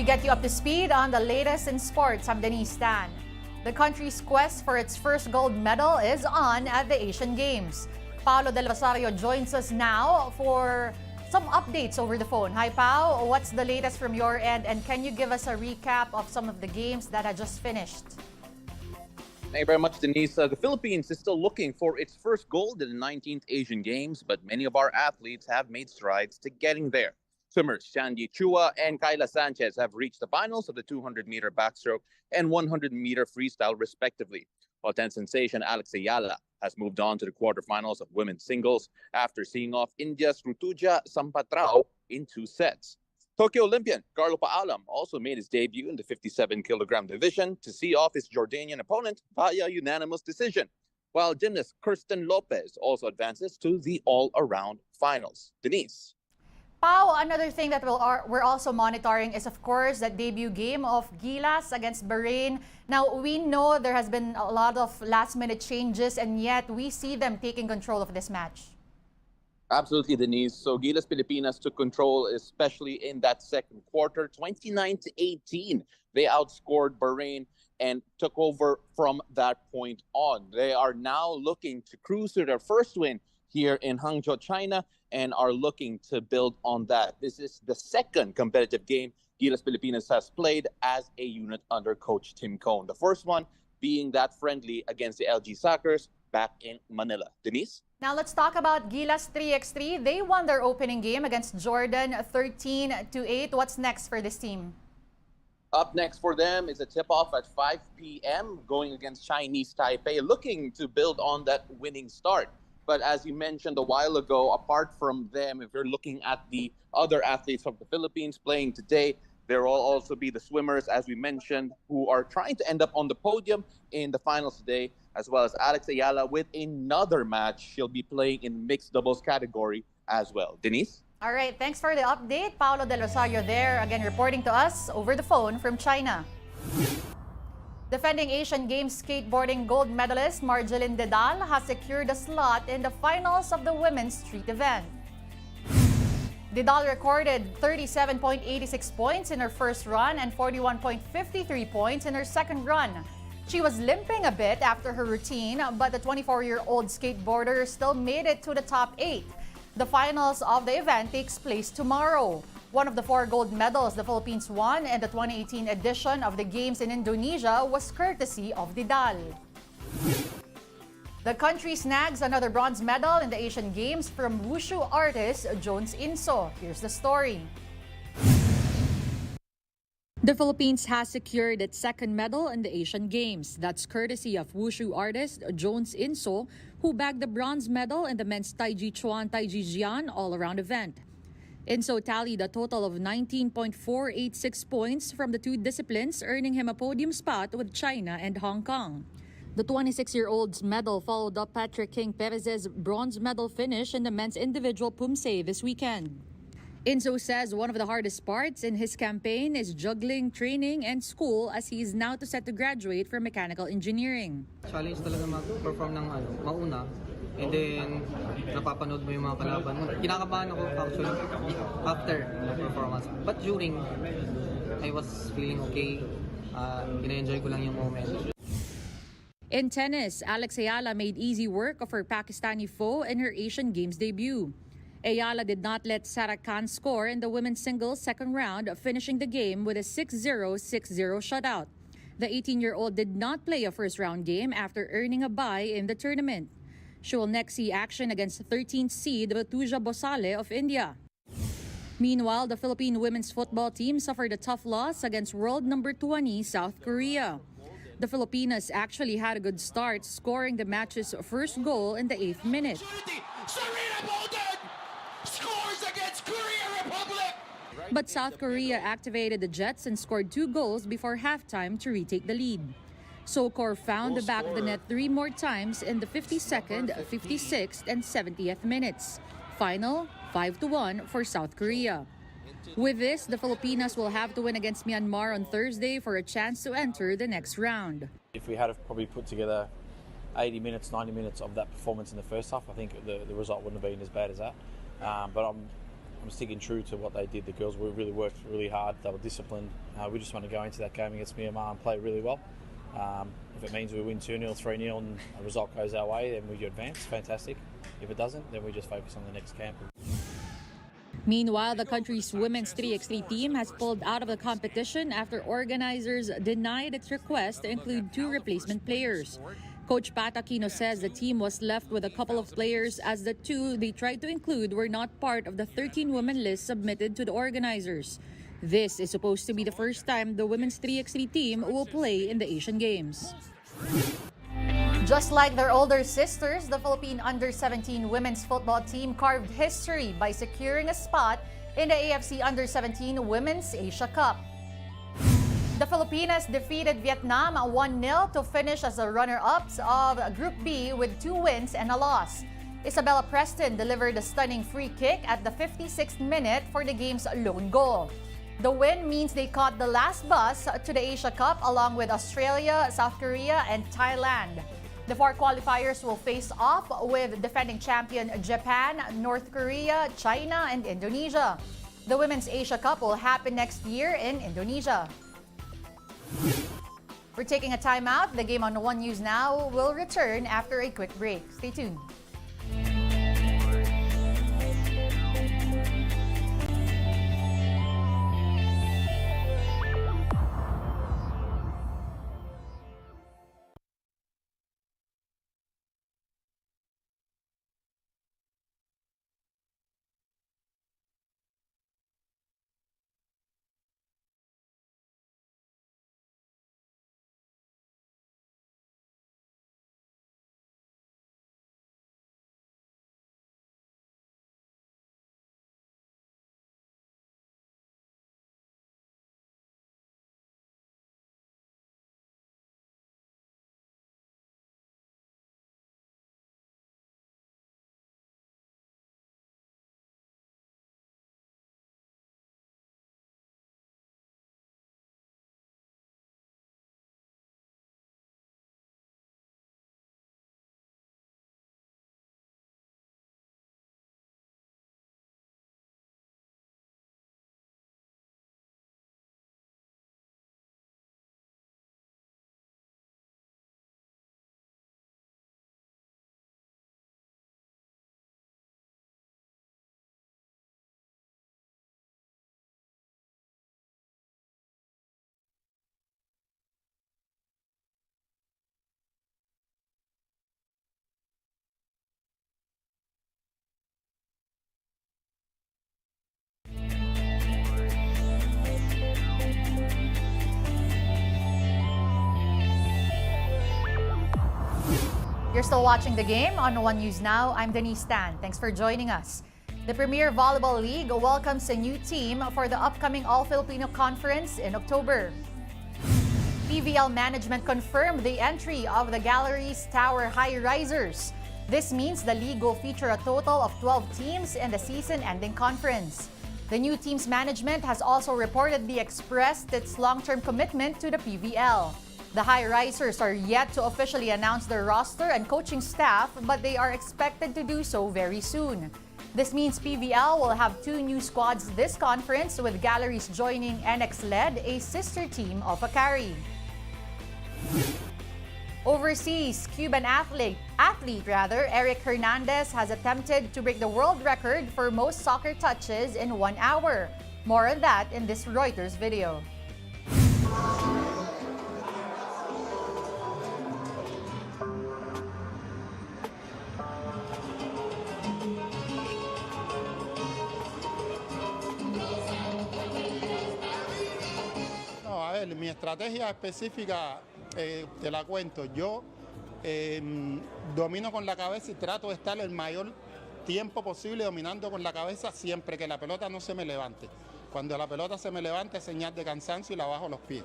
get you up to speed on the latest in sports. I'm Denise Tan. The country's quest for its first gold medal is on at the Asian Games. Paolo Del Rosario joins us now for some updates over the phone. Hi, Pao. What's the latest from your end? And can you give us a recap of some of the games that had just finished? Thank you very much, Denise. The Philippines is still looking for its first gold in the 19th Asian Games, but many of our athletes have made strides to getting there. Swimmers Shandy Chua and Kyla Sanchez have reached the finals of the 200-meter backstroke and 100-meter freestyle, respectively, while 10 sensation Alex Ayala has moved on to the quarterfinals of women's singles after seeing off India's Rutuja Sampatrao in 2 sets. Tokyo Olympian Carlo Paalam also made his debut in the 57-kilogram division to see off his Jordanian opponent via unanimous decision, while gymnast Kirsten Lopez also advances to the all-around finals. Denise. Pao, another thing that we're also monitoring is, of course, that debut game of Gilas against Bahrain. Now, we know there has been a lot of last-minute changes, and yet we see them taking control of this match. Absolutely, Denise. So Gilas Pilipinas took control, especially in that second quarter, 29-18. They outscored Bahrain and took over from that point on. They are now looking to cruise to their first win here in Hangzhou, China, and are looking to build on that. This is the second competitive game Gilas Pilipinas has played as a unit under Coach Tim Cone. The first one being that friendly against the LG Soccers back in Manila. Denise? Now let's talk about Gilas 3x3. They won their opening game against Jordan 13-8. What's next for this team? Up next for them is a tip-off at 5 p.m. going against Chinese Taipei, looking to build on that winning start. But as you mentioned a while ago, apart from them, if you're looking at the other athletes from the Philippines playing today, there will also be the swimmers, as we mentioned, who are trying to end up on the podium in the finals today, as well as Alex Ayala with another match. She'll be playing in mixed doubles category as well. Denise? All right, thanks for the update. Paolo Del Rosario there, again reporting to us over the phone from China. Defending Asian Games skateboarding gold medalist Marjeline Didal has secured a slot in the finals of the women's street event. Didal recorded 37.86 points in her first run and 41.53 points in her second run. She was limping a bit after her routine, but the 24-year-old skateboarder still made it to the top 8. The finals of the event takes place tomorrow. One of the 4 gold medals the Philippines won in the 2018 edition of the Games in Indonesia was courtesy of Didal. The country snags another bronze medal in the Asian Games from wushu artist Jones Inso. Here's the story. The Philippines has secured its second medal in the Asian Games. That's courtesy of wushu artist Jones Inso, who bagged the bronze medal in the men's Taiji Chuan Taiji Jian all-around event. Inso tallied a total of 19.486 points from the 2 disciplines, earning him a podium spot with China and Hong Kong. The 26-year-old's medal followed up Patrick King Perez's bronze medal finish in the men's individual Pumse this weekend. Inso says one of the hardest parts in his campaign is juggling training and school as he is now set to graduate from mechanical engineering. Challenge talaga mag-perform ng mauna. And then, napapanood mo yung mga kalaban mo. Kinakabahan ako actually after the performance. But during, I was feeling okay. Ina-enjoy ko lang yung moment. In tennis, Alex Ayala made easy work of her Pakistani foe in her Asian Games debut. Ayala did not let Sarah Khan score in the women's singles second round, finishing the game with a 6-0, 6-0 shutout. The 18-year-old did not play a first-round game after earning a bye in the tournament. She will next see action against 13th seed Rutuja Bosale of India. Meanwhile, the Philippine women's football team suffered a tough loss against world number 20 South Korea. The Filipinas actually had a good start, scoring the match's first goal in the 8th minute. Scores against Korea Republic! But South Korea activated the Jets and scored 2 goals before halftime to retake the lead. Sokor found the back of the net 3 more times in the 52nd, 56th, and 70th minutes. Final, 5-1 for South Korea. With this, the Filipinas will have to win against Myanmar on Thursday for a chance to enter the next round. If we had probably put together 80 minutes, 90 minutes of that performance in the first half, I think the result wouldn't have been as bad as that. But I'm I'm sticking true to what they did. The girls really worked really hard. They were disciplined. We just want to go into that game against Myanmar and play really well. If it means we win 2-0, 3-0 and a result goes our way, then we advance. Fantastic. If it doesn't, then we just focus on the next camp. Meanwhile, the country's women's 3x3 team has pulled out of the competition after organizers denied its request to include 2 replacement players. Coach Pat Aquino says the team was left with a couple of players as the 2 they tried to include were not part of the 13-woman list submitted to the organizers. This is supposed to be the first time the women's 3x3 team will play in the Asian Games. Just like their older sisters, the Philippine Under-17 women's football team carved history by securing a spot in the AFC Under-17 Women's Asia Cup. The Filipinas defeated Vietnam 1-0 to finish as the runner-ups of Group B with 2 wins and a loss. Isabella Preston delivered a stunning free kick at the 56th minute for the game's lone goal. The win means they caught the last bus to the Asia Cup along with Australia, South Korea, and Thailand. The 4 qualifiers will face off with defending champion Japan, North Korea, China, and Indonesia. The Women's Asia Cup will happen next year in Indonesia. We're taking a timeout. The game on One News Now will return after a quick break. Stay tuned. You're still watching the game on One News Now. I'm Denise Tan. Thanks for joining us. The Premier Volleyball League welcomes a new team for the upcoming All-Filipino Conference in October. PVL management confirmed the entry of the Galeries Highrisers. This means the league will feature a total of 12 teams in the season-ending conference. The new team's management has also reportedly expressed its long-term commitment to the PVL. The Highrisers are yet to officially announce their roster and coaching staff, but they are expected to do so very soon. This means PVL will have 2 new squads this conference, with Galeries joining NX-led, a sister team of Akari. Overseas, Cuban athlete Eric Hernandez has attempted to break the world record for most soccer touches in 1 hour. More on that in this Reuters video. Mi estrategia específica te la cuento. Yo domino con la cabeza y trato de estar el mayor tiempo posible dominando con la cabeza siempre que la pelota no se me levante. Cuando la pelota se me levanta es señal de cansancio y la bajo los pies.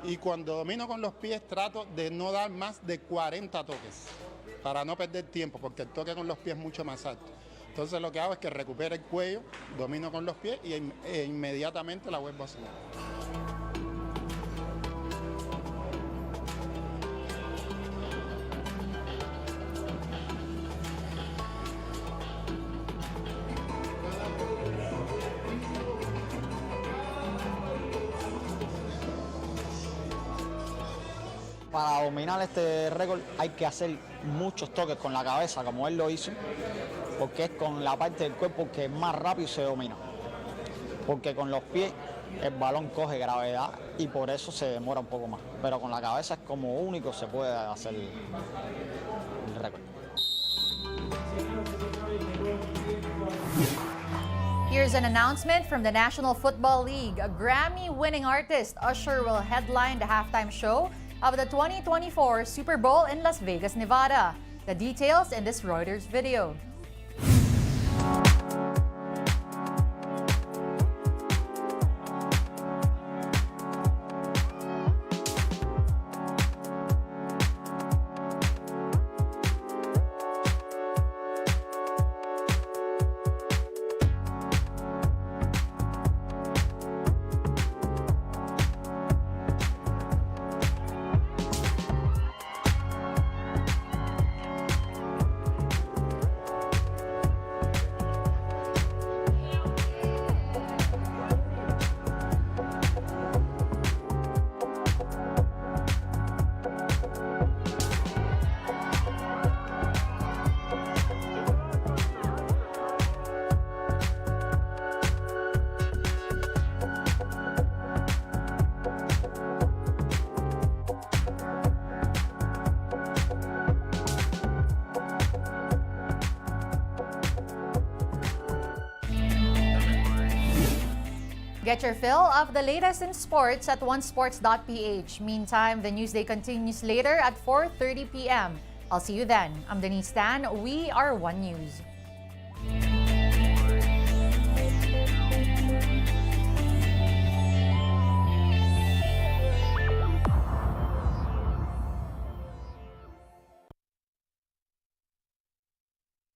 Y cuando domino con los pies trato de no dar más de 40 toques para no perder tiempo, porque el toque con los pies es mucho más alto. Entonces lo que hago es que recupero el cuello, domino con los pies e inmediatamente la vuelvo a subir. para dominar este récord hay que hacer muchos toques con la cabeza, como él lo hizo, porque es con la parte del cuerpo que más rápido se domina. Porque con los pies el balón coge gravedad y por eso se demora un poco más. Pero con la cabeza es como único se puede hacer el récord. Here's an announcement from the National Football League. A Grammy-winning artist, Usher, will headline the halftime show of the 2024 Super Bowl in Las Vegas, Nevada. The details in this Reuters video. Get your fill of the latest in sports at onesports.ph. Meantime, the Newsday continues later at 4:30 p.m. I'll see you then. I'm Denise Tan. We are One News.